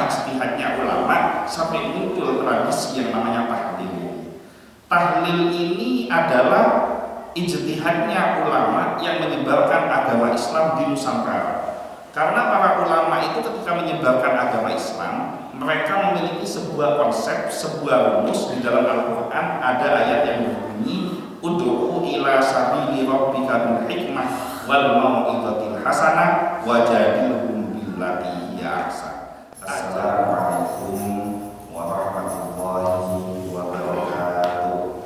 ijtihadnya ulama sampai muncul tradisi yang namanya tahlil. Tahlil ini adalah ijtihadnya ulama yang menyebarkan agama Islam di Nusantara. Karena para ulama itu ketika menyebarkan agama Islam, mereka memiliki sebuah konsep, sebuah rumus. Di dalam Al-Quran ada ayat yang berbunyi ud'u ila sabili rabbika bil hikmah wal mau'izatil hasanah wajadilhum billati hiya ahsan. Assalamualaikum warahmatullahi wabarakatuh.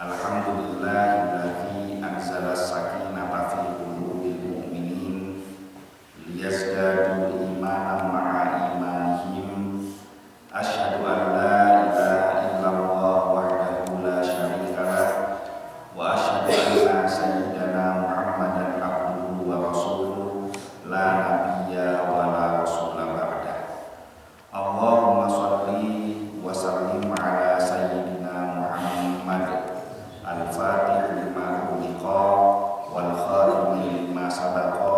Alhamdulillahilladzi anzala as-sakinata fi qulubil mu'minin liyazdadu imanan ma'a imanihim. Asyhadu an la ilaha illallah wahdahu la syarika lah wa asyhadu anna sayyidana Muhammadan abduhu wa rasuluh la nabiyya wa la rasula ba'da. Allahumma shalli wa sallim ala sayyidina Muhammad al-fatih lima uliqa wal khatimi lima sabaqa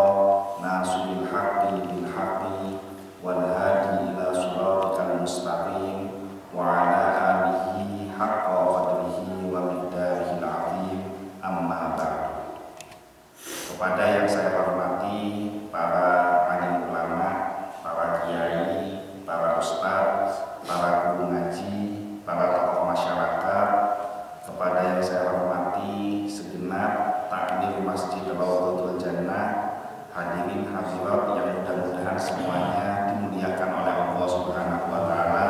nasiril haqqi bil haqqi wal hadi ila siratikal mustaqim wa ala alihi haqqa qadrihi wa miqdarihil azim, amma ba'du. Kepada yang saya hormati para alim ulama, para kiai, para ustaz, para guru ngaji, para tokoh masyarakat, kepada yang saya hormati segenap takmir Masjid Rawdatul Jannah, hadirin hadirat yang mudah-mudahan semuanya dimuliakan oleh Allah Subhanahu wa taala.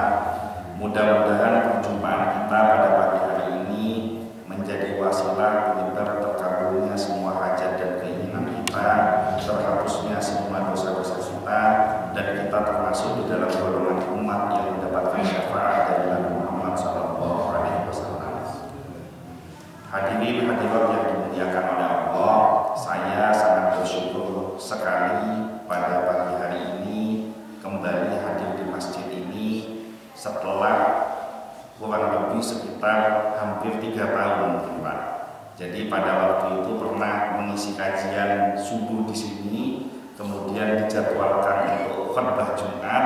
Mudah-mudahan perjumpaan kita pada pagi hari ini menjadi wasilah penyebar terkabulnya semua hajat dan keinginan kita, terhapusnya semua dosa-dosa kita, dan kita termasuk di dalam golongan umat yang mendapatkan syafaat dari Nabi Muhammad SAW. Hadirin hadirat yang dimuliakan oleh Allah, saya sangat bersyukur sekali pada pagi hari ini kembali hadir di masjid ini setelah kurang lebih sekitar hampir 3 tahun, Pak. Jadi pada waktu itu pernah mengisi kajian subuh di sini, kemudian dijadwalkan untuk khutbah Jumat,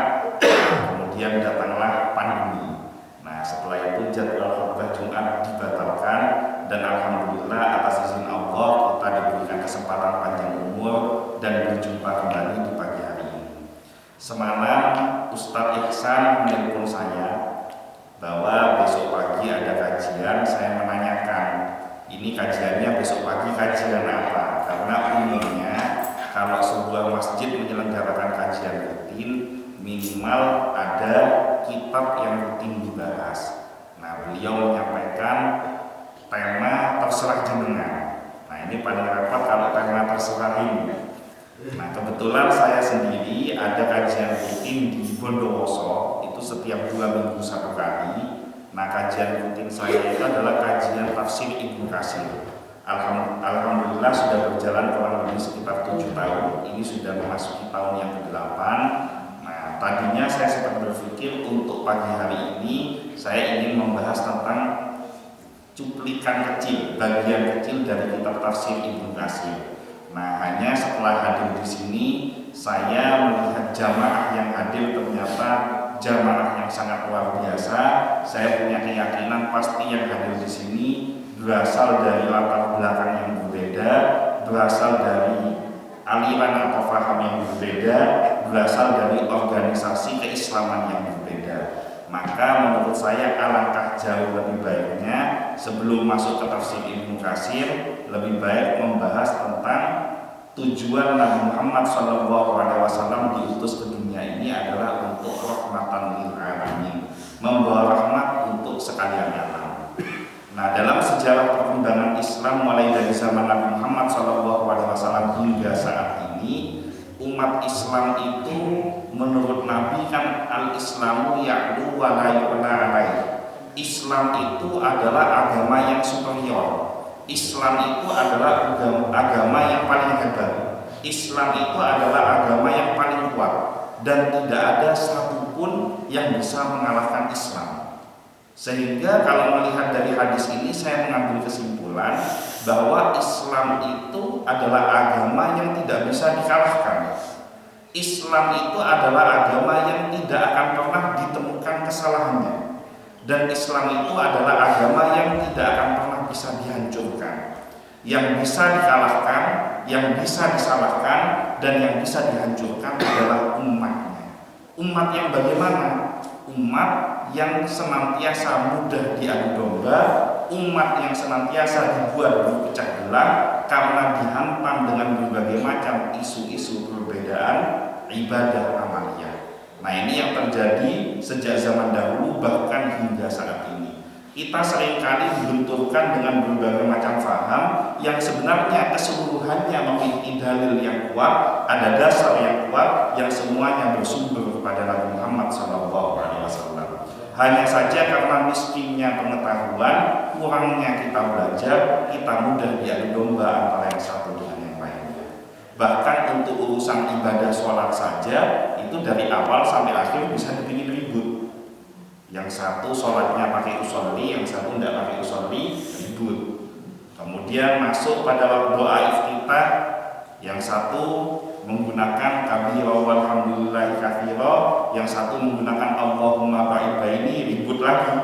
kemudian datanglah pandemi. Nah, setelah itu jadwal khutbah Jumat dibatalkan, dan alhamdulillah atas izin Allah kita diberikan kesempatan panjang umur dan berjumpa kembali di pagi hari ini. Semalam Ustadz Ihsan menelpon saya bahwa besok pagi ada kajian. Saya menanyakan, ini kajiannya besok pagi kajian apa? Karena umumnya kalau sebuah masjid menyelenggarakan kajian rutin, minimal ada kitab yang rutin dibahas. Nah, beliau menyampaikan tema terserah jenengan. Nah, ini paling repot kalau tema terserah ini. Nah, kebetulan saya sendiri ada kajian rutin di Bondowoso, itu setiap 2 minggu 1 kali. Nah, kajian rutin saya itu adalah kajian tafsir Ibnu Katsir. Alhamdulillah sudah berjalan kurang lebih sekitar 7 tahun. Ini sudah memasuki tahun yang ke-8. Nah, tadinya saya sempat berpikir untuk pagi hari ini saya ingin membahas tentang cuplikan kecil, bagian kecil dari kitab tafsir Ibnu Katsir. Nah, hanya setelah hadir di sini saya melihat jamaah yang hadir ternyata jamaah yang sangat luar biasa. Saya punya keyakinan pasti yang hadir di sini berasal dari latar belakang yang berbeda, berasal dari aliran atau paham yang berbeda, berasal dari organisasi keislaman yang berbeda. Maka menurut saya alangkah jauh lebih baiknya sebelum masuk ke tafsir Ibnu Katsir, lebih baik membahas tentang tujuan Nabi Muhammad SAW diutus ke dunia ini adalah untuk rahmatan lil alamin, membawa rahmat untuk sekalian alam. Nah, dalam sejarah perkembangan Islam mulai dari zaman Nabi Muhammad SAW hingga saat ini, umat Islam itu menurut Nabi kan al-Islamu ya'lu wa la yu'la alaih. Islam itu adalah agama yang superior. Islam itu adalah agama yang paling hebat. Islam itu adalah agama yang paling kuat, dan tidak ada satupun yang bisa mengalahkan Islam. Sehingga kalau melihat dari hadis ini saya mengambil kesimpulan bahwa Islam itu adalah agama yang tidak bisa dikalahkan. Islam itu adalah agama yang tidak akan pernah ditemukan kesalahannya. Dan Islam itu adalah agama yang tidak akan pernah bisa dihancurkan. Yang bisa dikalahkan, yang bisa disalahkan, dan yang bisa dihancurkan adalah umatnya. Umat yang bagaimana? Umat yang senantiasa mudah diadu domba, umat yang senantiasa dibuat berpecah belah karena dihantam dengan berbagai macam isu-isu perbedaan ibadah amaliyah. Nah, ini yang terjadi sejak zaman dahulu bahkan hingga saat ini. Kita seringkali dibenturkan dengan berbagai macam faham yang sebenarnya keseluruhannya memiliki dalil yang kuat, ada dasar yang kuat yang semuanya bersumber kepada Nabi Muhammad SAW. Hanya saja karena miskinnya pengetahuan, kurangnya kita belajar, kita mudah diadu domba antara yang satu dengan yang lainnya. Bahkan untuk urusan ibadah sholat saja, itu dari awal sampai akhir bisa dibikin ribut. Yang satu sholatnya pakai usolli, yang satu tidak pakai usolli, ribut. Kemudian masuk pada doa iftitah, yang satu menggunakan kabira walhamdulillahi katsira, yang satu menggunakan Allahumma ba'id baini, ribut lagi.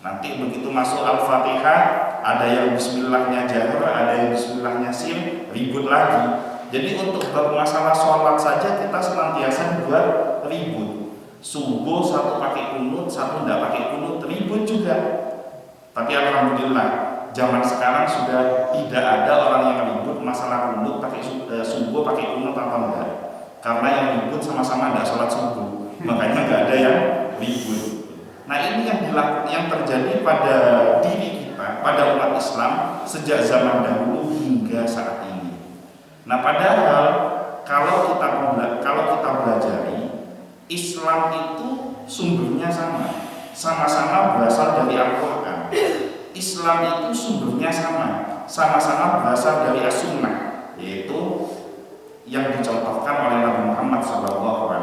Nanti begitu masuk Al-Fatihah, ada yang bismillahnya jahar, ada yang bismillahnya sir, ribut lagi. Jadi untuk masalah sholat saja kita senantiasa buat ribut. Subuh satu pakai kunut, satu tidak pakai kunut, ribut juga. Tapi alhamdulillah zaman sekarang sudah tidak ada orang yang ribut masalah kunut pakai subuh pakai kunut atau enggak. Karena yang ribut sama-sama tidak sholat subuh, makanya nggak ada yang ribut. Nah, ini yang terjadi pada diri kita, pada umat Islam sejak zaman dahulu hingga saat ini. Nah, padahal kalau kita belajari Islam itu sumbernya sama-sama berasal dari Al-Quran. Islam itu sumbernya sama-sama berasal dari As-Sunnah, yaitu yang dicontohkan oleh Nabi Muhammad SAW.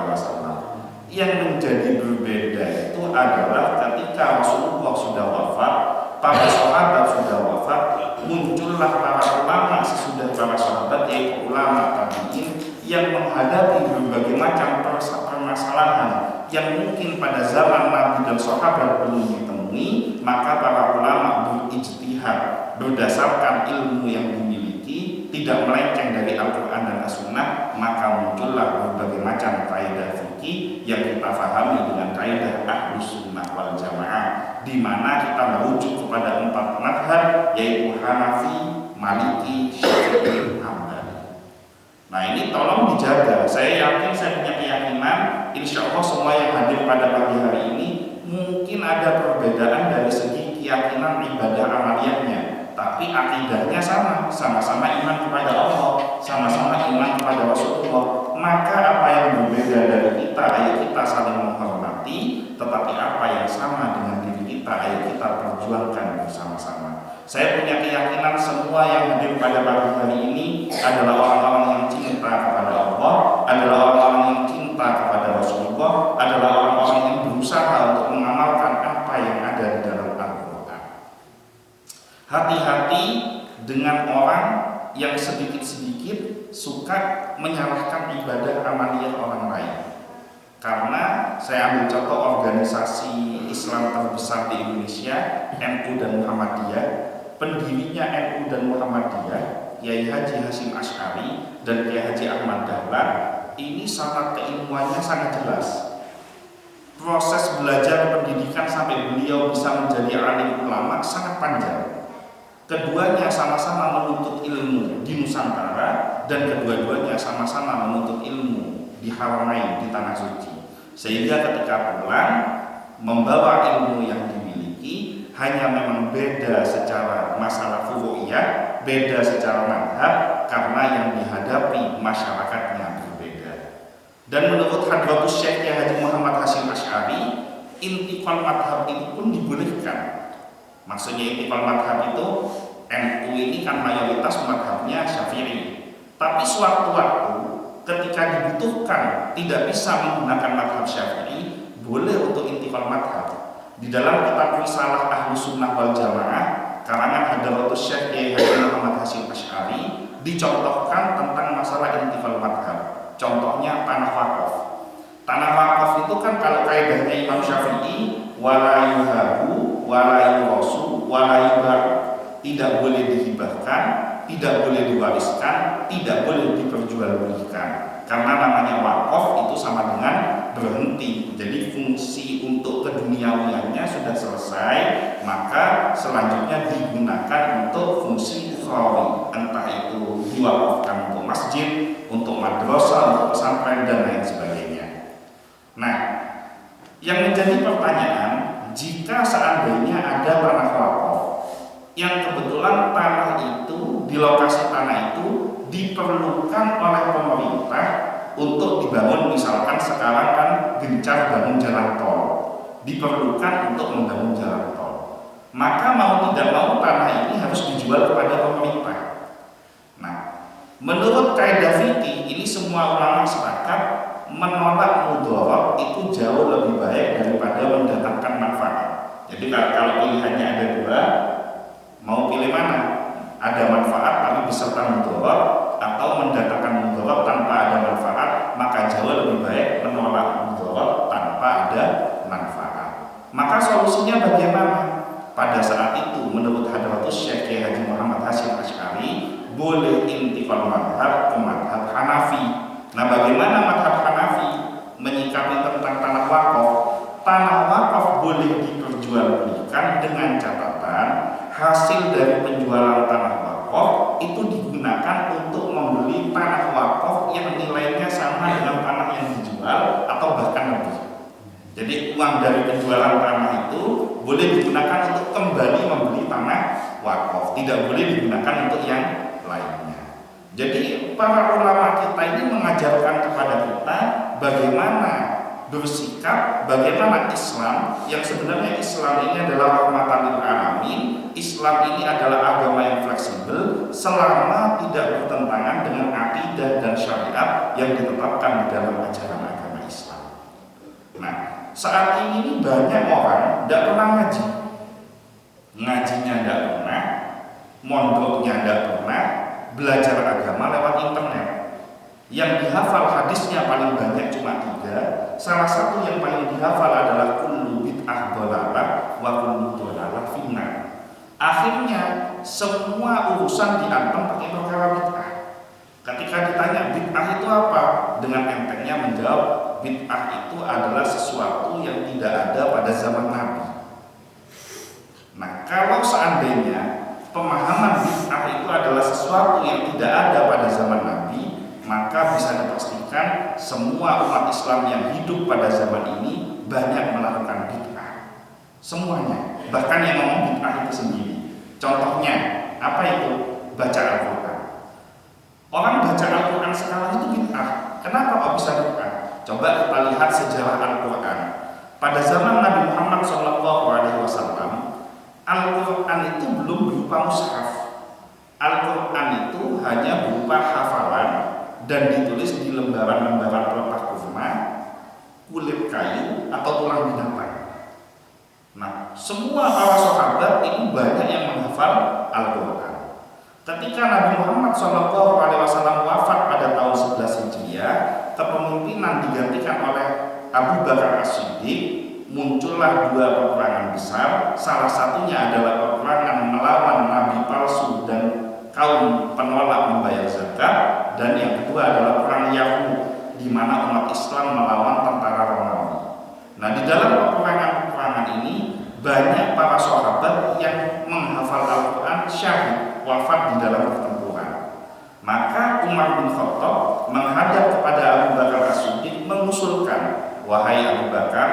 Yang menjadi berbeda itu adalah ketika Rasulullah sudah wafat, para sahabat sudah wafat, muncullah para ulama sesudah para sahabat, yaitu ulama tabi'in yang menghadapi berbagai macam permasalahan yang mungkin pada zaman Nabi dan sahabat belum ditemui, maka para ulama berijtihad berdasarkan ilmu yang dimiliki, tidak melenceng dari Al-Quran dan As-Sunnah, maka muncullah berbagai macam kaidah fikih yang kita pahami dengan kaidah Ahlus Sunnah wal Jamaah, di mana kita merujuk kepada 4 mazhab, yaitu Hanafi, Maliki, Syafi'i, Hambali. Nah, ini tolong dijaga. Saya yakin, saya punya keyakinan, insya Allah semua yang hadir pada pagi hari ini mungkin ada perbedaan dari segi keyakinan ibadah amaliyahnya, tapi akidahnya sama-sama iman kepada Allah, sama-sama iman kepada Rasulullah. Maka apa yang berbeda dari kita, ayo kita saling menghormati, tetapi apa yang sama dengan diri kita, ayo kita perjuangkan bersama-sama. Saya punya keyakinan semua yang hadir pada pagi hari ini adalah orang-orang yang cinta kepada Allah, adalah orang-orang yang cinta kepada Rasulullah, adalah orang-orang yang berusaha untuk mengamalkan apa yang ada di dalam Al-Quran. Hati-hati dengan orang yang sedikit-sedikit suka menyalahkan ibadah amaliyah orang lain. Karena saya ambil contoh organisasi Islam terbesar di Indonesia, NU dan Muhammadiyah. Pendirinya NU dan Muhammadiyah, Kiai Haji Hasyim Asy'ari dan Kiai Haji Ahmad Dahlan, ini sangat keilmuannya sangat jelas. Proses belajar pendidikan sampai beliau bisa menjadi alim ulama sangat panjang. Keduanya sama-sama menuntut ilmu di Nusantara, dan kedua-duanya sama-sama menuntut ilmu di Haramain, di Tanah Suci. Sehingga ketika pulang membawa ilmu yang dimiliki, hanya memang beda secara masalah furu'iyah, beda secara madhab, karena yang dihadapi masyarakatnya berbeda. Dan menurut Hadratus Syekh Haji Muhammad Hasyim Asy'ari, intikal madhab itu pun dibolehkan. Maksudnya intikal madhab itu, NU ini kan mayoritas madhabnya Syafi'i, tapi sewaktu-waktu ketika dibutuhkan tidak bisa menggunakan madhab Syafi'i, boleh untuk intikal madhab. Di dalam kitab Risalah Ahlus Sunnah wal Jamaah karangan Hadratus Syekh Haji Muhammad Hasyim Asy'ari, dicontohkan tentang masalah intikal madhab. Contohnya tanah wakaf. Tanah wakaf itu kan kalau kaidahnya Imam Syafi'i, wala yuhabu, wala yurosu, wala yubaru, tidak boleh dihibahkan, tidak boleh diwariskan, tidak boleh diperjualbelikan. Karena namanya wakaf itu sama dengan berhenti. Jadi fungsi untuk keduniawiannya sudah selesai, maka selanjutnya digunakan untuk fungsi ukhrawi, entah itu diwakafkan untuk masjid, untuk madrasah, untuk pesantren dan lain sebagainya. Nah, yang menjadi pertanyaan, jika seandainya ada tanah wakaf yang kebetulan tanah itu, di lokasi tanah itu diperlukan oleh pemerintah untuk dibangun, misalkan sekarang kan gencar bangun jalan tol, diperlukan untuk membangun jalan tol, maka mau tidak mau tanah ini harus dijual kepada pemerintah. Nah, menurut kaidah fikih ini semua ulama sepakat menolak mudharah itu jauh lebih baik daripada mendatangkan manfaat. Jadi kalau pilihannya ada dua, mau pilih mana? Ada manfaat tapi beserta mudharah, atau mendatangkan mudharah tanpa ada manfaat, maka jauh lebih baik menolak mudharah tanpa ada manfaat. Maka solusinya bagaimana? Pada saat itu menurut Hadratus Syekh Haji Muhammad Hasyim Asy'ari boleh intikal madhab ke madhab Hanafi. Nah, bagaimana madhab Hanafi menyikapi tentang tanah wakaf? Tanah wakaf boleh diperjualbelikan dengan catatan hasil dari penjualan tanah wakaf itu digunakan untuk membeli tanah wakaf yang nilainya sama dengan tanah yang dijual atau bahkan lebih. Jadi uang dari penjualan tanah itu boleh digunakan untuk kembali membeli tanah wakaf, tidak boleh digunakan untuk yang lainnya. Jadi para ulama kita ini mengajarkan kepada kita bagaimana bersikap, bagaimana Islam yang sebenarnya Islam ini adalah rahmatan lil alamin. Islam ini adalah agama yang fleksibel selama tidak bertentangan dengan akidah dan syariat yang ditetapkan di dalam ajaran agama Islam. Nah, saat ini banyak orang tidak pernah ngaji, ngajinya tidak pernah, mondoknya tidak pernah, belajar agama lewat internet. Yang dihafal hadisnya paling banyak cuma 3. Salah satu yang paling dihafal adalah kullu bid'ah dhalalah wa kullu dhalalah finnar. Akhirnya semua urusan diantem pakai perkara bid'ah. Ketika ditanya bid'ah itu apa, dengan entengnya menjawab bid'ah itu adalah sesuatu yang tidak ada pada zaman Nabi. Nah, kalau seandainya pemahaman bid'ah itu adalah sesuatu yang tidak ada pada zaman Nabi, maka bisa dipastikan semua umat Islam yang hidup pada zaman ini banyak melakukan bid'ah. Semuanya, bahkan yang ngomong bid'ah itu sendiri. Contohnya, apa itu? Baca Al-Quran. Orang baca Al-Quran sekarang itu bid'ah. Kenapa kok bisa bid'ah? Coba kita lihat sejarah Al-Quran. Pada zaman Nabi Muhammad SAW, Al-Quran itu belum berupa mushaf. Al-Quran itu hanya berupa hafalan dan ditulis di lembaran-lembaran pelepah kurma, kulit kayu, atau tulang binatang. Nah, semua para sahabat ini banyak yang menghafal Al-Quran. Ketika Nabi Muhammad SAW wafat pada tahun 11 Hijriah, kepemimpinan digantikan oleh Abu Bakar As-Siddiq, muncullah 2 peperangan besar. Salah satunya adalah peperangan melawan nabi palsu dan kaum penolak membayar zakat, dan yang kedua adalah perang Yahud, di mana umat Islam melawan tentara Romawi. Nah, di dalam peperangan ini banyak para sahabat yang menghafal Al-Quran syahid, wafat di dalam pertempuran. Maka Umar bin Khattab menghadap kepada Abu Bakar As-Siddiq mengusulkan, wahai Abu Bakar,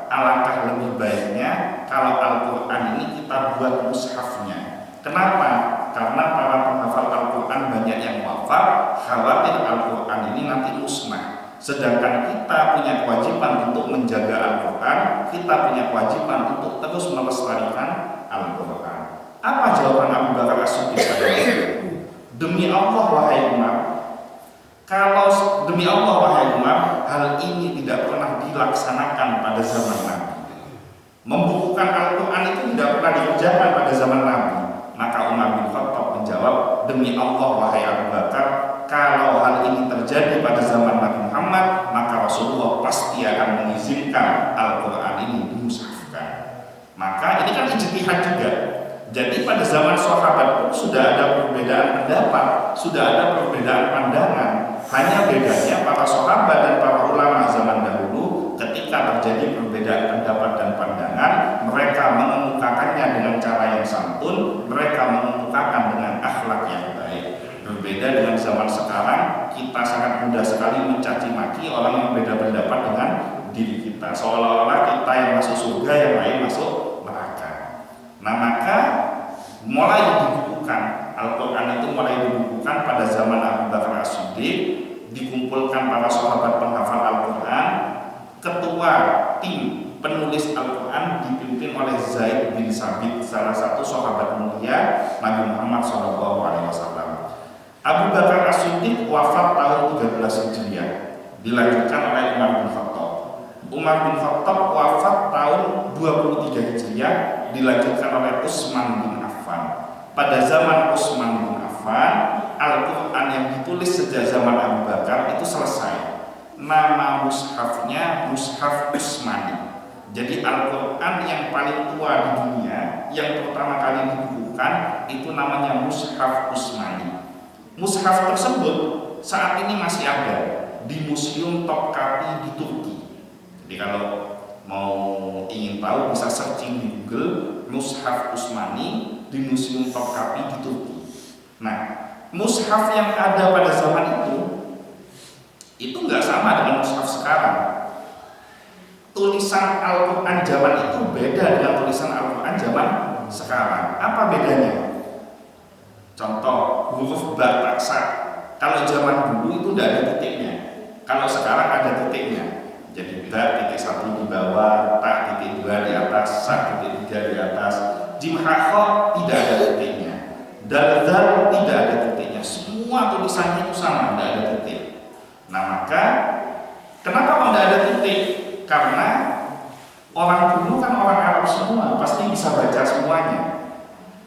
alangkah lebih baiknya kalau Al-Quran ini kita buat mushafnya. Kenapa? Karena para penghafal Al-Quran banyak yang wafat, khawatir Al-Quran ini nanti musnah. Sedangkan kita punya kewajiban untuk menjaga Al-Quran, kita punya kewajiban untuk terus melestarikan Al-Quran. Apa jawaban Abu Bakar As-Siddiq pada itu? Demi Allah wahai Umar, kalau demi Allah wahai Umar, hal ini tidak pernah dilaksanakan pada zaman Nabi. Membukukan Al-Quran itu tidak pernah dikerjakan pada zaman Nabi. Maka Umar bin Khattab menjawab, demi Allah wahai Abu Bakar, sudah ada perbedaan pandangan. Hanya bedanya para sahabat dan para ulama zaman dahulu ketika terjadi perbedaan pendapat dan pandangan, mereka mengemukakannya dengan cara yang santun, mereka mengemukakan dengan akhlak yang baik. Berbeda dengan zaman sekarang, kita sangat mudah sekali mencaci maki orang yang beda pendapat dengan diri kita, seolah-olah kita yang masuk surga, yang lain masuk neraka. Nah, maka mulai dibukukan Al-Quran itu mulai dibukukan pada zaman Abu Bakar As-Siddiq, dikumpulkan para sahabat penghafal Al-Quran. Ketua tim penulis Al-Quran dipimpin oleh Zaid bin Sabit, salah satu sahabat mulia Nabi Muhammad SAW. Abu Bakar As-Siddiq wafat tahun 13 Hijriah, dilanjutkan oleh Umar bin Khattab. Umar bin Khattab wafat tahun 23 Hijriah, dilanjutkan oleh Utsman bin Affan. Pada zaman Utsman bin Affan, Al-Quran yang ditulis sejak zaman Abu Bakar itu selesai. Nama mushafnya Mushaf Utsmani. Jadi Al-Quran yang paling tua di dunia, yang pertama kali dibukukan, itu namanya Mushaf Utsmani. Mushaf tersebut saat ini masih ada di Museum Topkapi di Turki. Jadi kalau mau ingin tahu bisa searching di Google Mushaf Utsmani di Museum Topkapi di Turki. Nah, mushaf yang ada pada zaman itu nggak sama dengan mushaf sekarang. Tulisan Al-Quran zaman itu beda dengan tulisan Al-Quran zaman sekarang. Apa bedanya? Contoh, huruf ba taksa. Kalau zaman dulu itu tidak ada titiknya. Kalau sekarang ada titiknya. Jadi ba titik 1 di bawah, ta titik 2 di atas, sa titik 3 di atas. Jim ha kha tidak ada titiknya. Dal dzal tidak ada titiknya. Semua tulisannya itu sama, tidak ada titik. Nah, maka kenapa kok tidak ada titik? Karena orang dulu kan orang Arab semua, pasti bisa baca semuanya.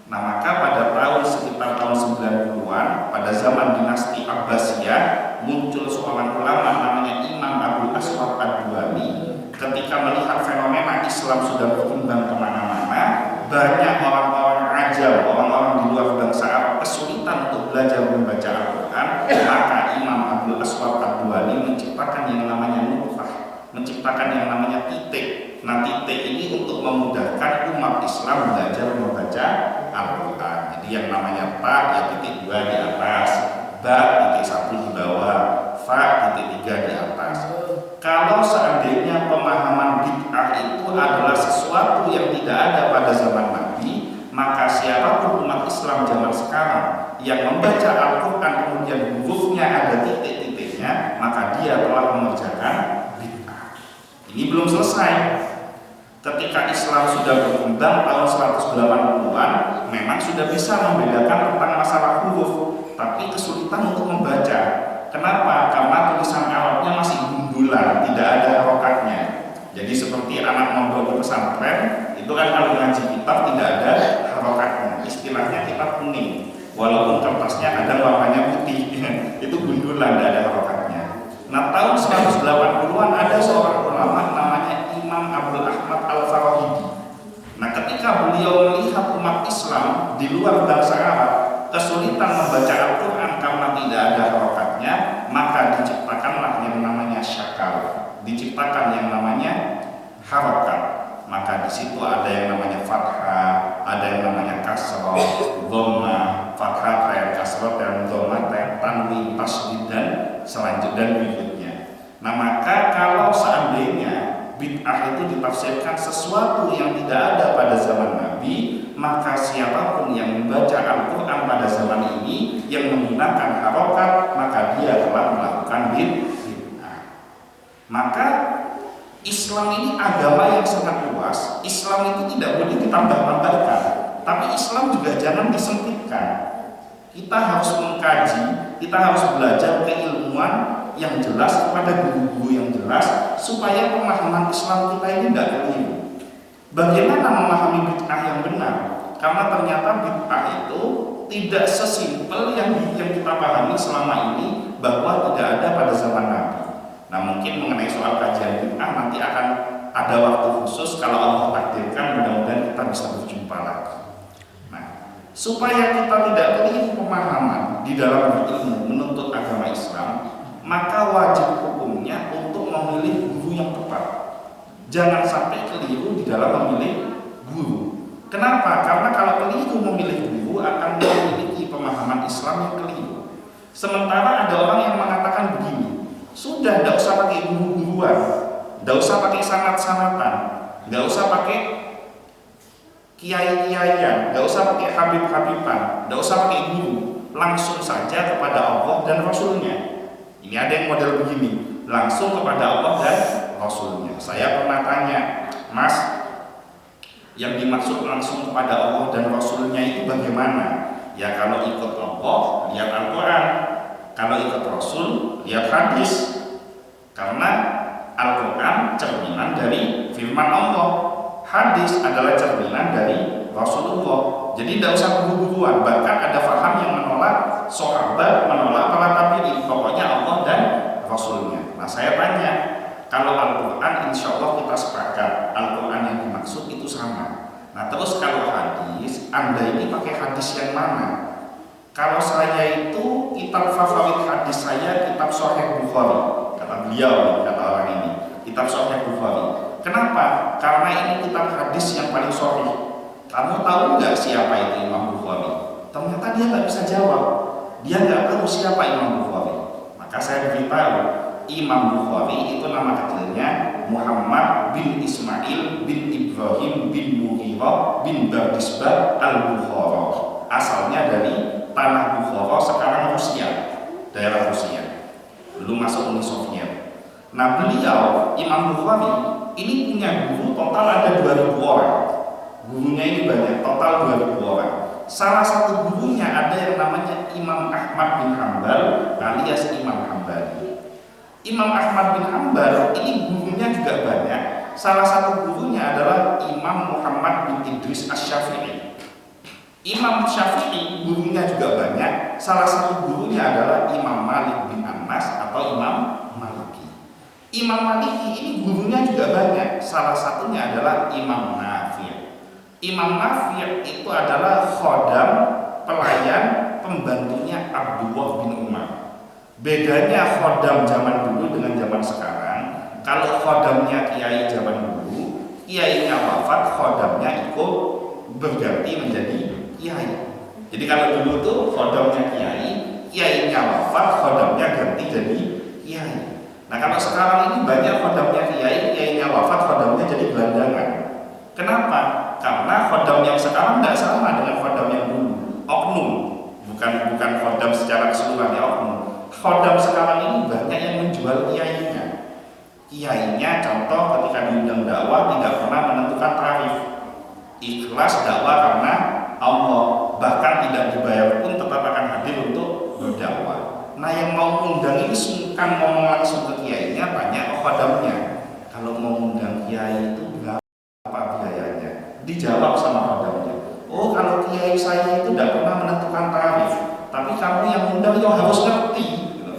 Nah, maka pada sekitar tahun 90-an, pada zaman dinasti Abbasiyah, muncul seorang ulama namanya Imam Abdul Aswad Ad-Duwali. Ketika melihat fenomena Islam sudah berkembang kemana-mana, banyak orang-orang ajam, orang-orang di luar bangsa Arab kesulitan untuk belajar membaca Al-Quran, maka Imam Abdul Aswad Ad-Duwali menciptakan yang namanya nutfah, menciptakan yang namanya titik. Nah, titik ini untuk memudahkan umat Islam belajar membaca Al-Quran. Jadi yang namanya ta ya titik 2 di atas, ba titik 1 di bawah, fa titik 3 di atas. Kalau seandainya pemahaman bid'ah itu adalah sesuatu yang tidak ada pada zaman Nabi, maka siapapun umat Islam zaman sekarang yang membaca Al-Quran kemudian hurufnya ada titik-titiknya, maka dia telah mengerjakan bid'ah. Ini belum selesai. Ketika Islam sudah berkembang tahun 180-an, memang sudah bisa membedakan tentang masalah huruf, tapi kesulitan untuk membaca. Kenapa? Karena tulisan Arabnya masih gundulan, tidak ada harokatnya. Jadi seperti anak mondok di pesantren, itu kan kalau ngaji kitab tidak ada harokatnya. Istilahnya kitab kuning, walaupun kertasnya ada warnanya putih, itu gundulan, tidak ada harokatnya. Nah, tahun 180-an ada seorang ulama namanya Imam Abdul Ahmad Al-Farahidi. Nah, ketika beliau melihat umat Islam di luar bangsa Arab kesulitan membaca Al-Quran karena tidak ada harokatnya, maka diciptakanlah yang namanya syakal, diciptakan yang namanya harokat. Maka di situ ada yang namanya fathah, ada yang namanya kasroh, dhamma, fathah, tan, kasroh, dan dhamma, tanwin, tasdid, dan selanjutnya berikutnya. Nah, maka kalau seandainya bid'ah itu ditafsirkan sesuatu yang tidak ada pada zaman Nabi, maka siapapun yang membaca Al-Quran pada zaman ini yang menggunakan harokat, maka dia telah melakukan bid'ah. Maka Islam ini agama yang sangat luas. Islam itu tidak boleh ditambah-tambahkan, tapi Islam juga jangan disempitkan. Kita harus mengkaji, kita harus belajar keilmuan yang jelas kepada guru-guru yang jelas, supaya pemahaman Islam kita ini tidak keliru. Bagaimana memahami bid'ah yang benar? Karena ternyata bid'ah itu tidak sesimpel yang kita pahami selama ini, bahwa tidak ada pada zaman Nabi. Nah, mungkin mengenai soal kajian bid'ah nanti akan ada waktu khusus, kalau Allah takdirkan, mudah-mudahan kita bisa berjumpa lagi. Nah, supaya kita tidak keliru pemahaman di dalam berilmu menuntut agama Islam, maka wajib hukumnya untuk memilih guru yang tepat. Jangan sampai keliru di dalam memilih guru. Kenapa? Karena kalau keliru memilih guru akan memiliki pemahaman Islam yang keliru. Sementara ada orang yang mengatakan begini, sudah tidak usah pakai guru-guruan, tidak usah pakai sanat-sanatan, tidak usah pakai kiai-kiaian, tidak usah pakai habib-habiban, tidak usah pakai guru, langsung saja kepada Allah dan Rasulnya. Ini ada yang model begini, langsung kepada Allah dan Rasulnya. Saya pernah tanya, Mas, yang dimaksud langsung kepada Allah dan Rasulnya itu bagaimana? Ya kalau ikut Allah, lihat Al-Quran. Kalau ikut Rasul, lihat hadis. Karena Al-Quran cerminan dari firman Allah, hadis adalah cerminan dari Rasulullah. Jadi tidak usah buru-buruan. Bahkan ada faham yang menolak sahabat, menolak para tabi'in. Pokoknya Allah dan Rasulnya. Nah saya tanya, kalau Al-Quran insya Allah kita sepakat Al-Quran yang dimaksud itu sama. Nah terus kalau hadis, Anda ini pakai hadis yang mana? Kalau saya itu kitab favorit hadis saya kitab Sahih Bukhari, kata beliau, kata orang ini, kitab Sahih Bukhari. Kenapa? Karena ini kitab hadis yang paling sahih. Kamu tahu nggak siapa itu Imam Bukhari? Ternyata dia nggak bisa jawab. Dia nggak tahu siapa Imam Bukhari. Maka saya beritahu, Imam Bukhari itu nama kecilnya Muhammad bin Ismail bin Ibrahim bin Mughirah bin Bardisbah al-Bukhara. Asalnya dari tanah Bukhara, sekarang Rusia, daerah Rusia. Belum masuk Uni Soviet. Nah beliau, Imam Bukhari, ini punya guru total ada 2000 orang. Gurunya ini banyak, total 2000 orang. Salah satu gurunya ada yang namanya Imam Ahmad bin Hanbal alias Imam Hambali. Imam Ahmad bin Hanbal ini gurunya juga banyak. Salah satu gurunya adalah Imam Muhammad bin Idris Asy-Syafi'i. Imam Syafi'i gurunya juga banyak. Salah satu gurunya adalah Imam Malik bin Anas atau Imam Maliki. Imam Maliki ini gurunya juga banyak. Salah satunya adalah Imam Nafi'. Imam Nafi' itu adalah khodam, pelayan, pembantunya Abdullah bin Umar. Bedanya khodam zaman dulu dengan zaman sekarang, kalau khodamnya kiai zaman dulu, kiainya wafat, khodamnya ikut berganti menjadi kiai. Jadi kalau dulu tuh khodamnya kiai, kiainya wafat, khodamnya ganti jadi kiai. Nah kalau sekarang ini banyak khodamnya kiai, kiainya wafat, khodamnya jadi gelandangan. Kenapa? Karena khodam yang sekarang tidak sama dengan khodam yang dulu. Oknum, bukan khodam secara keseluruhan, ya oknum. Khodam sekarang ini banyak yang menjual kiainya. Kiainya contoh ketika diundang dakwah tidak pernah menentukan tarif. Ikhlas dakwah karena Allah, bahkan tidak dibayar pun tetap akan hadir untuk berdakwah. Nah yang mau undang ini sungkan ngomong langsung ke kiainya, tanya ke khodamnya. Kalau mau undang kiai itu berapa biayanya? Dijawab sama khodamnya. Oh kalau kiai saya itu tidak pernah menentukan tarif, tapi kamu yang undang ya harus ngerti.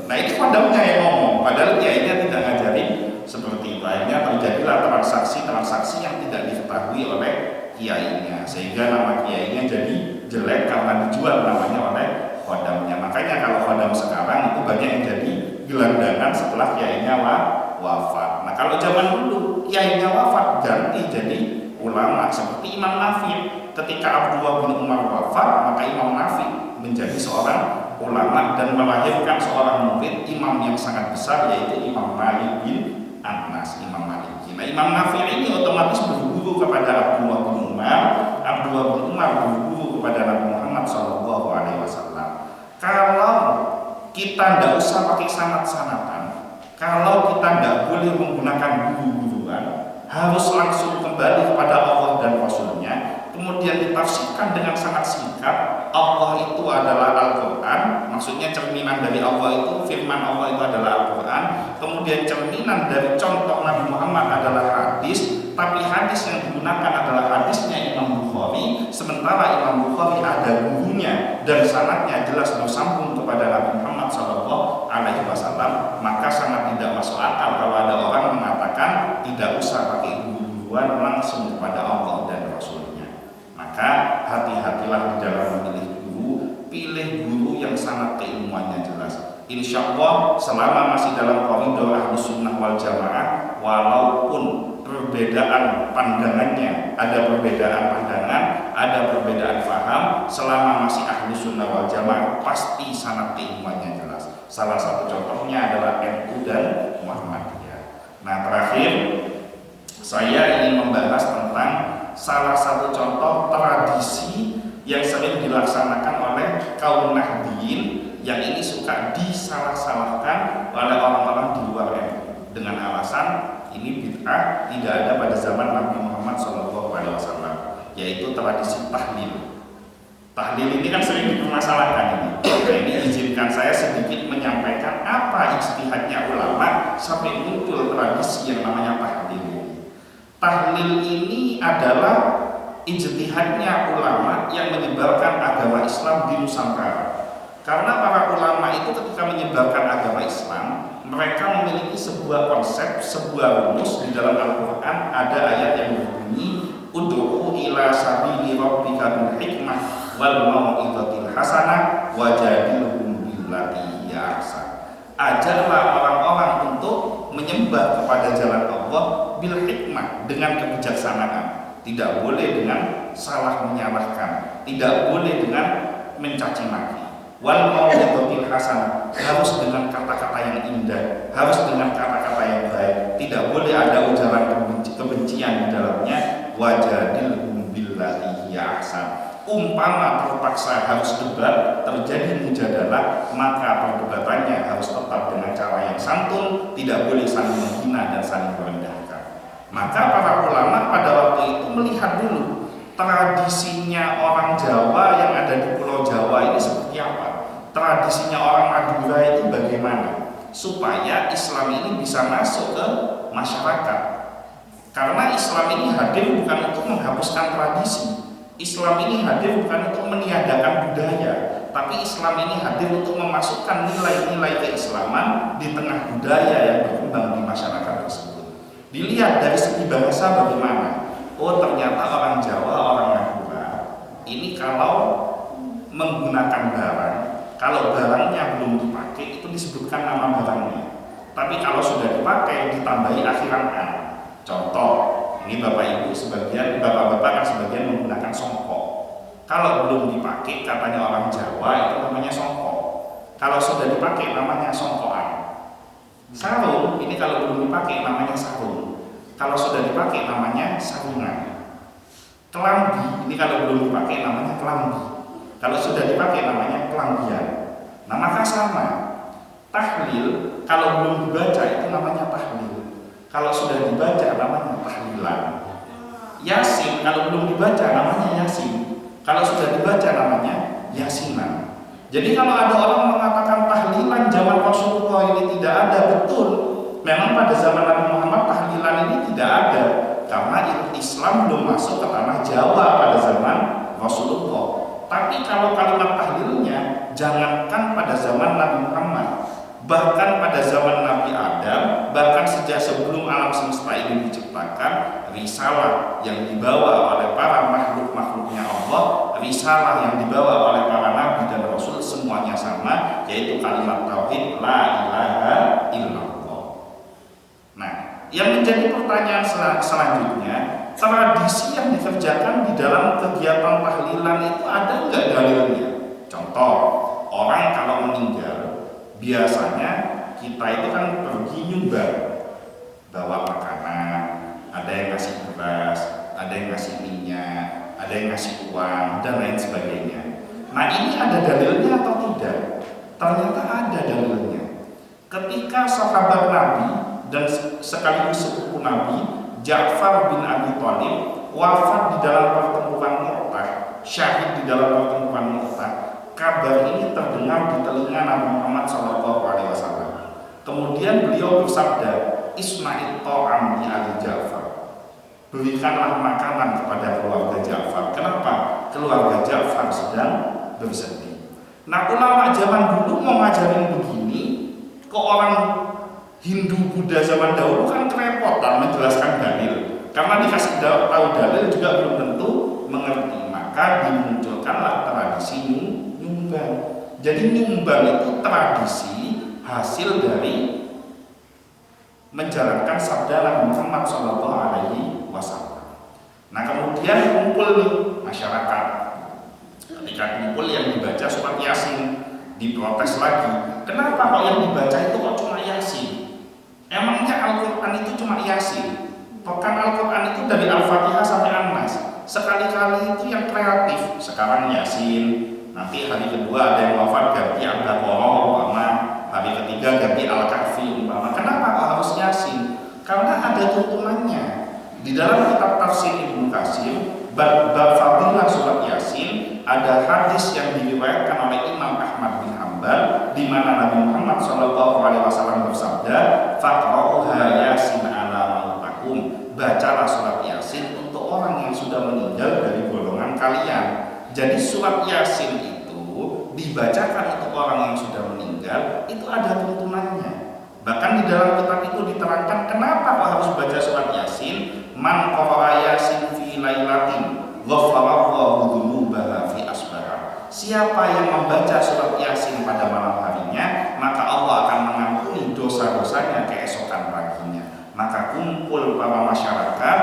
Nah itu khodamnya yang ngomong, padahal kiainya tidak ngajarin seperti itu. Akhirnya terjadilah transaksi yang tidak diketahui oleh kiainya, sehingga nama kiainya jadi jelek karena dijual namanya oleh khodamnya. Makanya kalau khodam sekarang itu banyak yang jadi gelandangan setelah kiainya wafat. Nah kalau zaman dulu kiainya wafat ganti jadi ulama seperti Imam Nafi'. Ketika Abdullah bin Umar wafat, maka Imam Nafi' menjadi seorang ulama dan melahirkan seorang murid imam yang sangat besar, yaitu Imam Malik bin Anas, Imam Maliki. Nah Imam Nafi' ini otomatis berguru kepada Abdullah bin Umar. Abdullah bin Umar berguru kepada Nabi Muhammad SAW. Kalau kita tidak usah pakai sanat-sanatan, kalau kita tidak boleh menggunakan guru-guruan, harus langsung kembali kepada Allah dan Rasulnya, kemudian ditafsirkan dengan sangat singkat. Allah itu adalah Al-Quran, maksudnya cerminan dari Allah itu, firman Allah itu adalah Al-Quran. Kemudian cerminan dari contoh Nabi Muhammad adalah hadis, tapi hadis yang digunakan adalah hadisnya Imam Bukhari. Sementara Imam Bukhari ada gurunya dan sanadnya jelas bersambung kepada Nabi Muhammad SAW, maka sangat tidak masuk akal kalau ada orang mengatakan tidak usah pakai guru-guruan, langsung kepada Allah dan Rasulnya. Maka hati-hatilah di dalam memilih guru, pilih guru yang sangat sanad keilmuannya jelas. Insya Allah selama masih dalam koridor Ahlus Sunnah wal Jamaah, walaupun perbedaan pandangannya, ada perbedaan pandangan, ada perbedaan faham, selama masih Ahlus Sunnah wal Jamaah pasti sanad keilmuannya jelas. Salah satu contohnya adalah NU dan Muhammadiyah. Nah, terakhir saya ingin membahas tentang salah satu contoh tradisi yang sering dilaksanakan oleh kaum Nahdliyin yang ini suka disalah-salahkan oleh orang-orang di luar NU dengan alasan ini bid'ah, tidak ada pada zaman Nabi Muhammad SAW, yaitu tradisi tahlil. Tahlil ini kan sering dipermasalahkan ini. Nah, ini izinkan saya sedikit menyampaikan apa ijtihadnya ulama sampai muncul tradisi yang namanya tahlil. Tahlil ini adalah ijtihadnya ulama yang menyebarkan agama Islam di Nusantara. Karena para ulama itu ketika menyebarkan agama Islam, mereka memiliki sebuah konsep, sebuah rumus. Di dalam Al-Quran ada ayat yang berbunyi ud'u ila sabili rabbika bil hikmah wal mau'izatil hasanah wajadilhum billati hiya ahsan. Ajarlah orang-orang untuk menyembah kepada jalan Allah bil hikmah, dengan kebijaksanaan. Tidak boleh dengan salah menyalahkan, tidak boleh dengan mencaci maki. Wal mau'izatil hasanah, harus dengan kata-kata yang indah, harus dengan kata-kata yang baik, tidak boleh ada ujaran kebencian di dalamnya. Wajadilhum billati hiya ahsan. Umpama terpaksa harus debat, terjadi mujadalah, maka perdebatannya harus tetap dengan cara yang santun, tidak boleh saling menghina dan saling merendahkan. Maka para ulama pada waktu itu melihat dulu tradisinya orang Jawa yang ada di Pulau Jawa ini seperti apa, tradisinya orang Madura itu bagaimana, supaya Islam ini bisa masuk ke masyarakat. Karena Islam ini hadir bukan untuk menghapuskan tradisi, Islam ini hadir bukan untuk meniadakan budaya, tapi Islam ini hadir untuk memasukkan nilai-nilai keislaman di tengah budaya yang berkembang di masyarakat tersebut. Dilihat dari segi bahasa bagaimana. Oh, ternyata orang Jawa, orang Madura ini kalau menggunakan barang, kalau barangnya belum dipakai itu disebutkan nama barangnya. Tapi kalau sudah dipakai ditambahi akhiran an. Contoh, ini Bapak Ibu sebagian, Bapak-bapak kan sebagian menggunakan songkok. Kalau belum dipakai katanya orang Jawa itu namanya songkok. Kalau sudah dipakai namanya songkokan. Sarung ini kalau belum dipakai namanya sarung. Kalau sudah dipakai namanya sarungan. Kelambi ini kalau belum dipakai namanya kelambi. Kalau sudah dipakai namanya kelambian. Nah, maka sama. Tahlil kalau belum dibaca itu namanya tahlil. Kalau sudah dibaca namanya tahlilan. Yasin kalau belum dibaca namanya yasin. Kalau sudah dibaca namanya yasinan. Jadi kalau ada orang mengatakan tahlilan zaman Rasulullah ini tidak ada, betul. Memang pada zaman Nabi Muhammad tahlilan ini tidak ada, karena Islam belum masuk ke tanah Jawa pada zaman Rasulullah. Tapi kalau kalimat tahlilnya, jangankan pada zaman Nabi Muhammad, bahkan pada zaman Nabi Adam, bahkan sejak sebelum alam semesta ini diciptakan, risalah yang dibawa oleh para makhluk-makhluknya Allah, risalah yang dibawa oleh para nabi dan rasul semuanya sama, yaitu kalimat tauhid la ilaha illallah. Nah, yang menjadi pertanyaan selanjutnya, tradisi yang dikerjakan di dalam kegiatan tahlilan itu ada nggak dalilnya? Contoh, orang kalau meninggal, biasanya kita itu kan pergi nyumbang, bawa makanan, ada yang ngasih beras, ada yang ngasih minyak, ada yang ngasih uang, dan lain sebagainya. Nah, ini ada dalilnya atau tidak? Ternyata ada dalilnya. Ketika sahabat Nabi dan sekaligus sepupu Nabi Ja'far bin Abi Thalib wafat di dalam pertempuran Mu'tah, syahid di dalam pertempuran Mu'tah, kabar ini terdengar di telinga Nabi Muhammad SAW. Kemudian beliau bersabda, Ismail ta'am li ali Ja'far, berikanlah makanan kepada keluarga Ja'far. Kenapa? Keluarga Ja'far sedang bersedih. Nah, ulama zaman dulu mau ngajarin begini, kok orang Hindu Buddha zaman dahulu kan kerepotan menjelaskan dalil, karena dikasih tahu dalil juga belum tentu mengerti. Maka dimunculkanlah tradisi nyumbang. Jadi nyumbang itu tradisi hasil dari menjalankan sabda Nabi Muhammad SAW. Nah kemudian kumpul nih masyarakat. Ketika kumpul yang dibaca surat Yasin, diprotes lagi. Kenapa kok yang dibaca itu kok cuma Yasin? Emangnya Al-Quran itu cuma Yasin? Bahkan Al-Quran itu dari Al-Fatihah sampai An-Nas. Sekali-kali itu yang kreatif. Sekarang Yasin, nanti hari kedua ada yang wafat ganti Al-Baqarah umpama, hari ketiga ganti Al-Kahfi umpama. Kenapa kok harus Yasin? Karena ada tuntunannya. Di dalam kitab tafsir Ibnu Katsir, bab fadilah surat Yasin, ada hadis yang diriwayatkan oleh Imam Ahmad bin Hanbal di mana Nabi Muhammad SAW bersabda, "Faqra'uha Yasin ala mautakum." Bacalah surat Yasin untuk orang yang sudah meninggal dari golongan kalian. Jadi surat Yasin itu dibacakan untuk orang yang sudah meninggal, itu ada tuntunannya. Bahkan di dalam kitab itu diterangkan kenapa kok harus baca surat Yasin. Man qara'a Yasin fi lailatin ghafarallahu dzunubaha fi asbara. Siapa yang membaca surat Yasin pada malam harinya, maka Allah akan mengampuni dosa-dosanya keesokan paginya. Maka kumpul para masyarakat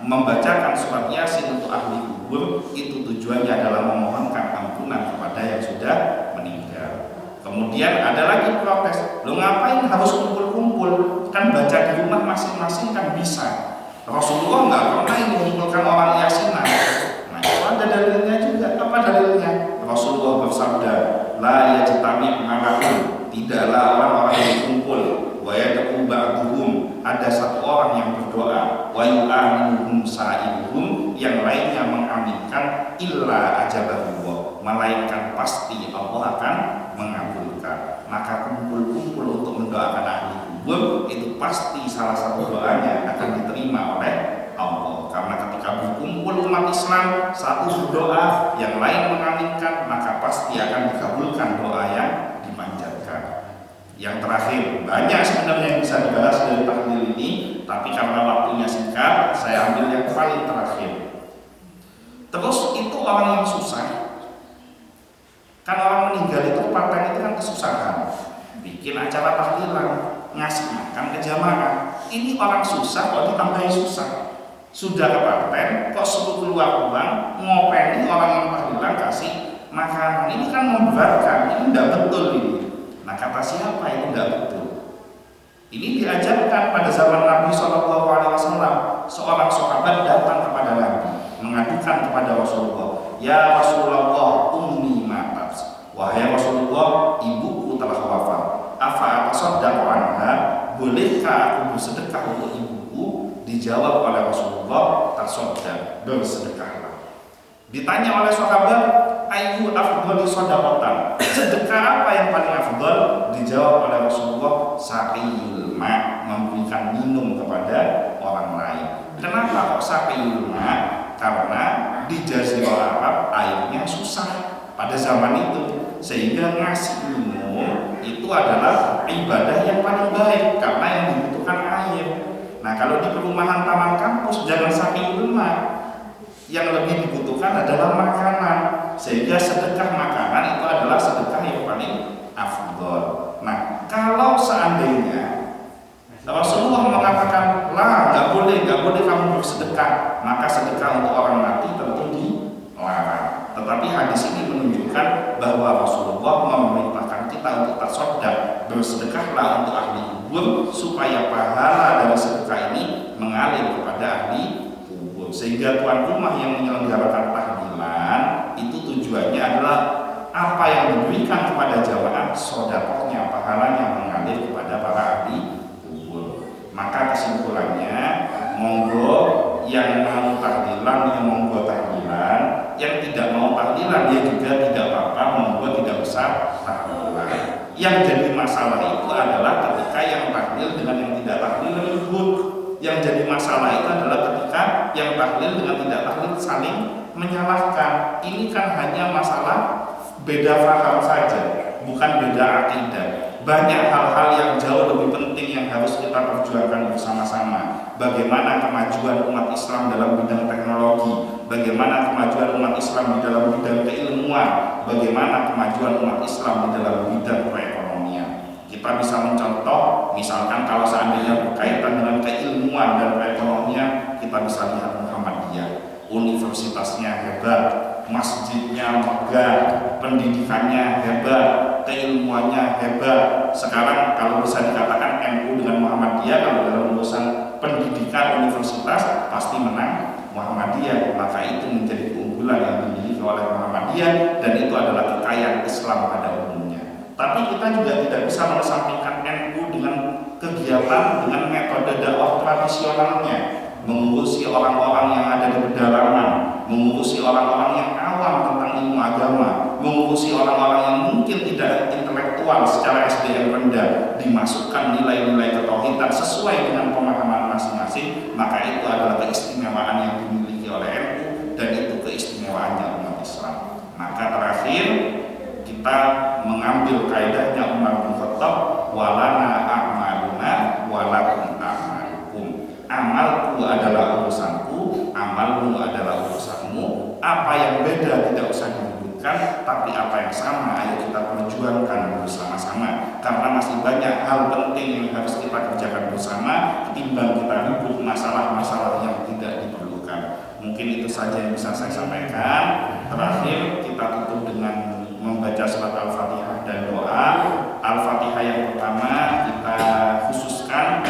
membacakan surat Yasin untuk ahli kubur, itu tujuannya adalah memohonkan ampunan kepada yang sudah meninggal. Kemudian ada lagi protes, lo ngapain harus kumpul-kumpul? Kan baca di rumah masing-masing kan bisa. Rasulullah nggak pernah mengumpulkan orang Yasinan. Nah itu ada dalilnya juga. Apa dalilnya? Rasulullah bersabda, la yajtami ma'akum, tidaklah orang-orang yang kumpul, wa yad'u ba'duhum, ada satu orang yang berdoa, wa yu'aminuhum sa'ibuhum, yang lainnya mengaminkan, illa ajabahullah, melainkan pasti Allah akan mengabulkan. Maka kumpul-kumpul untuk mendoakan ahli kubur itu pasti salah satu doanya akan diterima oleh Allah. Karena ketika berkumpul umat Islam, satu berdoa, yang lain mengaminkan, maka pasti akan dikabulkan doa yang dipanjatkan. Yang terakhir, banyak sebenarnya yang bisa dibahas dari tahlil ini, tapi karena waktunya singkat, saya ambil yang paling terakhir. Terus itu orang yang susah. Kan orang meninggal itu paten itu kan kesusahan. Bikin acara tahlilan, ngasih makan ke jamaah. Ini orang susah kok ditambahin susah. Sudah kepaten kok suruh keluar uang ngopeni orang yang tahlilan kasih makanan. Ini kan memberatkan, ini tidak betul ini. Nah kata siapa ini tidak betul? Ini diajarkan pada zaman Nabi SAW. Seorang sahabat datang kepada Nabi mengadukan kepada Rasulullah, ya Rasulullah, ummi matat. Wahai Rasulullah, ibuku telah wafat. Afa atasaddaqu anha, bolehkah aku bersedekah untuk ibuku? Dijawab oleh Rasulullah, tasaddaq, bersedekahlah. Ditanya oleh sahabat, ayu afdhali shadaqatan, sedekah apa yang paling afdal? Dijawab oleh Rasulullah, saqiyul ma, memberikan minum kepada orang lain. Kenapa kok saqiyul ma? Karena di Jazirah Arab airnya susah pada zaman itu, sehingga ngasih minum itu adalah ibadah yang paling baik karena yang dibutuhkan air. Nah kalau di perumahan taman kampus jangan saqiyul ma, yang lebih dibutuhkan adalah makanan, sehingga sedekah makanan itu adalah sedekah yang paling afdol. Nah kalau seandainya Rasulullah mengatakan lah nggak boleh kamu bersedekah, maka sedekah untuk orang mati tentu dilarang. Tetapi hadis ini menunjukkan bahwa Rasulullah memerintahkan kita untuk tasaddaq, bersedekahlah untuk ahli kubur supaya pahala dari sedekah ini mengalir kepada ahli kubur. Sehingga tuan rumah yang menyelenggarakan tahlilan itu tujuannya adalah apa yang diberikan kepada jamaah, sedekahnya, pahalanya mengalir kepada para ahli. Maka kesimpulannya, monggo yang mau tahlilan, yang monggo tahlilan, yang tidak mau tahlilan dia juga tidak apa-apa, monggo tidak usah tahlilan. Yang jadi masalah itu adalah ketika yang tahlil dengan yang tidak tahlil ribut. Yang jadi masalah itu adalah ketika yang tahlil dengan tidak tahlil saling menyalahkan. Ini kan hanya masalah beda paham saja, bukan beda akidah. Banyak hal-hal yang jauh lebih penting yang harus kita perjuangkan bersama-sama. Bagaimana kemajuan umat Islam dalam bidang teknologi, bagaimana kemajuan umat Islam di dalam bidang keilmuan, bagaimana kemajuan umat Islam di dalam bidang perekonomian. Kita bisa mencontoh, misalkan kalau seandainya berkaitan dengan keilmuan dan perekonomian, kita bisa lihat Muhammadiyah, universitasnya hebat, masjidnya megah, pendidikannya hebat, keilmuannya hebat. Sekarang kalau bisa dikatakan NU dengan Muhammadiyah, kalau dalam urusan pendidikan universitas pasti menang Muhammadiyah, maka itu menjadi keunggulan yang dimiliki oleh Muhammadiyah, dan itu adalah kekayaan Islam pada umumnya. Tapi kita juga tidak bisa mengesampingkan NU dengan kegiatan dengan metode dakwah tradisionalnya, mengurusi orang-orang yang ada di pedalaman, mengurusi orang-orang yang awam tentang ilmu agama, mengurusi orang-orang yang mungkin tidak intelektual secara SDM rendah, dimasukkan nilai-nilai ketauhidan sesuai dengan pemahaman masing-masing. Maka itu adalah keistimewaan yang dimiliki oleh NU, dan itu keistimewaannya umat Islam. Maka terakhir kita mengambil kaidahnya Umar bin Khattab, walana a'maluna walakum a'malukum. Amalku adalah urusanku, amalmu adalah urusanmu. Apa yang beda tidak usah diributkan, tapi apa yang sama ayo kita perjuangkan bersama-sama, karena masih banyak hal penting yang harus kita kerjakan bersama ketimbang kita ribut masalah-masalah yang tidak diperlukan. Mungkin itu saja yang bisa saya sampaikan. Terakhir kita tutup dengan membaca surat Al-Fatihah dan doa. Al-Fatihah yang pertama kita khususkan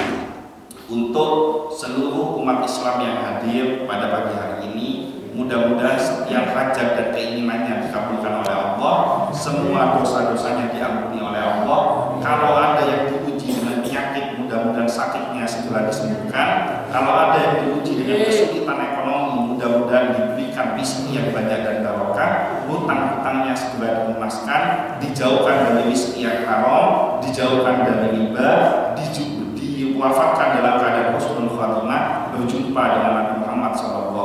untuk seluruh umat Islam yang hadir pada pagi hari ini. Mudah-mudahan setiap hajat dan keinginannya dikabulkan oleh Allah, semua dosa-dosanya diampuni oleh Allah. Kalau ada yang diuji dengan penyakit, mudah-mudahan sakitnya segera disembuhkan. Kalau ada yang diuji dengan kesulitan ekonomi, mudah-mudahan diberikan rezeki yang banyak dan barokah. Hutang-hutangnya segera dilunaskan, dijauhkan dari rezeki yang haram, dijauhkan dari riba, diwafatkan dalam keadaan husnul khatimah, berjumpa dengan Nabi Muhammad SAW.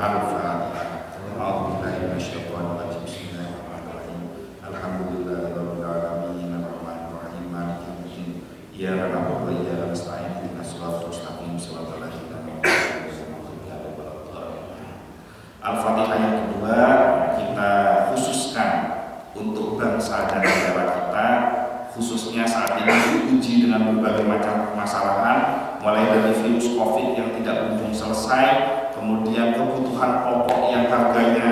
Al-Fatihah. A'udzubillahi minasyaitonir rajim. Bismillahirrahmanirrahim. Alhamdulillahirabbil alamin, arrahmanir rahim, maliki yaumiddin. Iyyaka na'budu wa iyyaka nasta'in, ihdinas siratal mustaqim, siratal ladzina an'amta 'alaihim. Al-Fatihah yang kedua kita khususkan untuk bangsa dan negara kita, khususnya saat ini diuji dengan berbagai macam permasalahan, mulai dari virus COVID yang tidak kunjung selesai, kemudian kebutuhan pokok yang harganya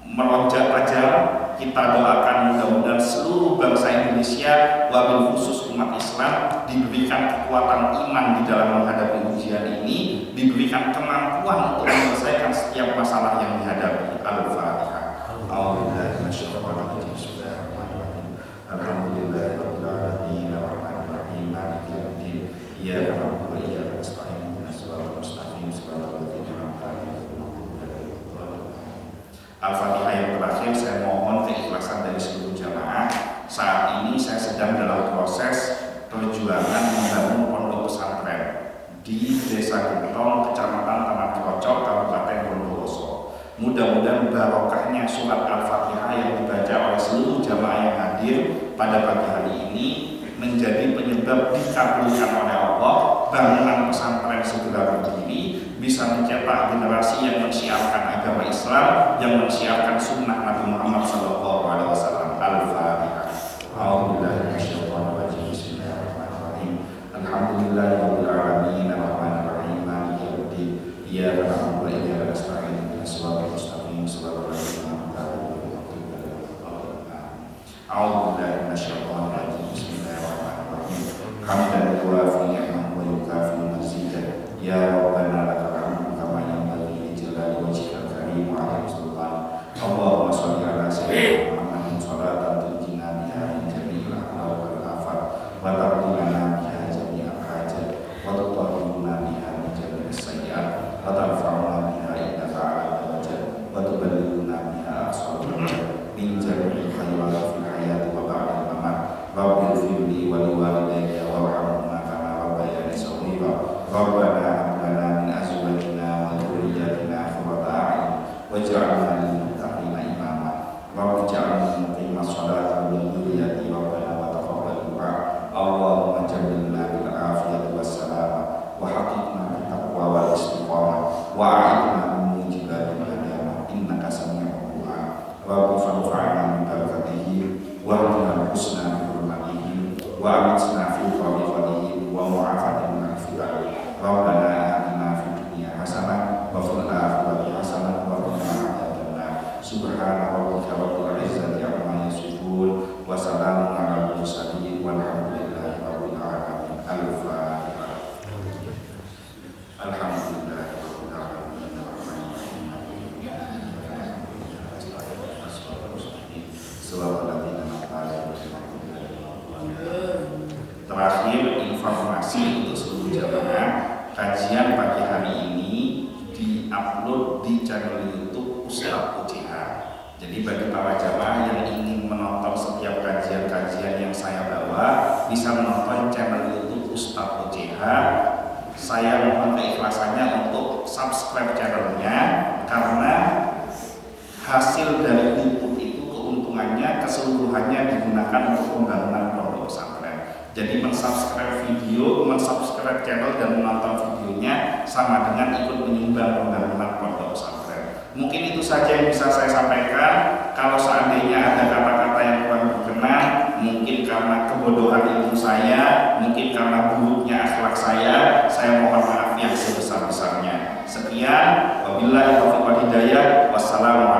melonjak tajam. Kita doakan mudah-mudahan seluruh bangsa Indonesia, wabil khusus umat Islam, diberikan kekuatan iman di dalam menghadapi ujian ini, diberikan kemampuan untuk menyelesaikan setiap masalah yang dihadapi. Al-Fatihah. A'udzubillahi minasyaitonir rajim. Bismillahirrahmanirrahim. Alhamdulillahirabbil alamin, arrahmanir rahim, maliki yaumiddin. Iyyaka na'budu wa iyyaka nasta'in, ihdinas siratal mustaqim, siratal ladzina an'amta 'alaihim. Al-Fatihah yang terakhir saya mohon keikhlasan dari seluruh jamaah. Saat ini saya sedang dalam proses perjuangan membangun pondok pesantren di Desa Gentong, Kecamatan Tanah Krocok, Kabupaten Bondowoso. Mudah-mudahan barokahnya surat Al-Fatihah yang dibaca oleh seluruh jamaah yang hadir pada pagi hari ini menjadi penyebab dikabulkan oleh Allah, bangunan pesantren segera berdiri, bisa mencetak generasi yang mensiarkan agama Islam, yang mensiarkan sunnah Nabi Muhammad SAW. Al-Fatihah. A'udzubillahi minasyaitonir rajim. Bismillahirrahmanirrahim. Alhamdulillahirabbil alamin, arrahmanir rahim, maliki yaumiddin. Iyyaka na'budu wa iyyaka nasta'in, ihdinas siratal mustaqim, siratal ladzina an'amta 'alaihim. A'udzubillahi minasyaitonir rajim. Bismillahirrahmanirrahim. Hamdan yuwafi ni'mahu wa yukafi mazidah. Ya Rabbana lakal hamdu kama yanbaghi li jalali wajhikal karim wa 'ala sultan. Allahumma shalli ala sayyidina Muhammadin sholatan tunjina biha min jami'il ahwal wal afat wa taqdimana biha jami'al hajat wa tutahhiruna biha min jami'is sayyi'at wa tarfa'una biha indaka 'ala darajat wa tuballighuna biha aqsal min jami'il khairat fil hayati wa ba'dal mamat. Rabbil firli wa liwalidayya warhamhuma kama rabbayani shaghira. Rabbana hab lana min azwajina wa dhurriyyatina qurrata a'yun waj'alna lil muttaqina imama. Rabbij'alni muqimas sholati wa min dhurriyyati rabbana wa taqabbal du'a. Allahumma amitna fi qawlihi wa mu'afatihim min fitan. Rabbana atina fid dunya hasanah wa fil akhirati hasanah wa qina adzabannar. Subhana rabbika rabbil izzati amma yasifun wa salamun alal mursalin walhamdulillahi rabbil alamin. Al-Fatihah. Alhamdulillah rabbil alamin. Terakhir informasi untuk seluruh jamaah, kajian pagi hari ini diupload di channel YouTube Ustadz UCH. Jadi bagi para jamaah yang ingin menonton setiap kajian-kajian yang saya bawa, bisa menonton channel YouTube Ustadz UCH. Saya mohon keikhlasannya untuk subscribe channelnya, karena hasil dari YouTube itu keuntungannya keseluruhannya digunakan untuk pembangunan pondok pesantren. Jadi mensubscribe video, mensubscribe channel dan menonton videonya sama dengan ikut menyumbang pembangunan pondok pesantren. Mungkin itu saja yang bisa saya sampaikan. Kalau seandainya ada kata-kata yang kurang berkenan, mungkin karena kebodohan ilmu saya, mungkin karena buruknya akhlak saya mohon maaf yang sebesar-besarnya. Sekian, wabillahi taufiq wal hidayah. Wassalamualaikum.